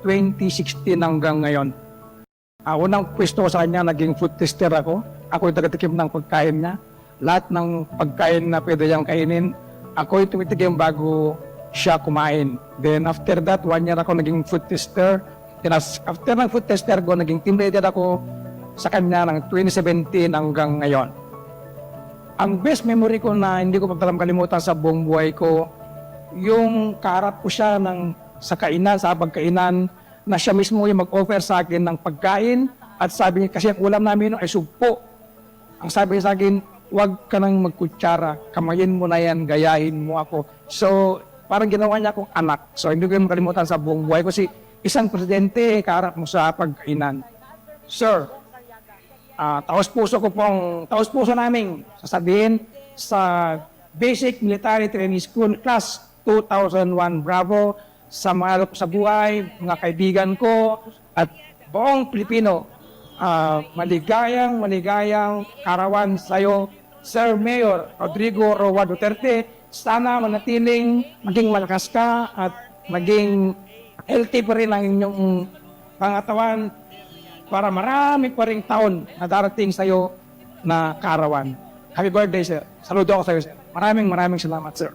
2016 hanggang ngayon. Unang pwesto ko sa kanya, naging food tester ako. Ako yung tagatikim ng pagkain niya. Lahat ng pagkain na pwede niyang kainin, ako yung tumitikim bago siya kumain. Then after that, 1 year ako naging food tester. Then after ng food tester ko, naging team leader ako sa kanya ng 2017 hanggang ngayon. Ang best memory ko na hindi ko kalimutan sa buong buhay ko, yung kaharap ko siya sa kainan, sa pagkainan, na siya mismo yung mag-offer sa akin ng pagkain at sabi niya, kasi ang ulam namin ay sugpo. Ang sabi niya sa akin, huwag ka nang magkutsara, kamayin mo na yan, gayahin mo ako. So, parang ginawa niya akong anak. So, hindi ko makalimutan sa buong buhay ko kasi isang presidente, kaharap mo sa pagkainan. Sir, taos puso namin sasabihin sa Basic Military Training School Class 2001 Bravo, sa mga sa buhay, mga kaibigan ko at buong Pilipino, maligayang karawan sa iyo, Sir Mayor Rodrigo Roa Duterte. Sana manatiling maging malakas ka at maging healthy pa rin ang inyong pangatawan para marami pa ring taon na darating sa iyo na karawan. Happy birthday, sir. Saludo ako sa iyo, sir. Maraming salamat, sir.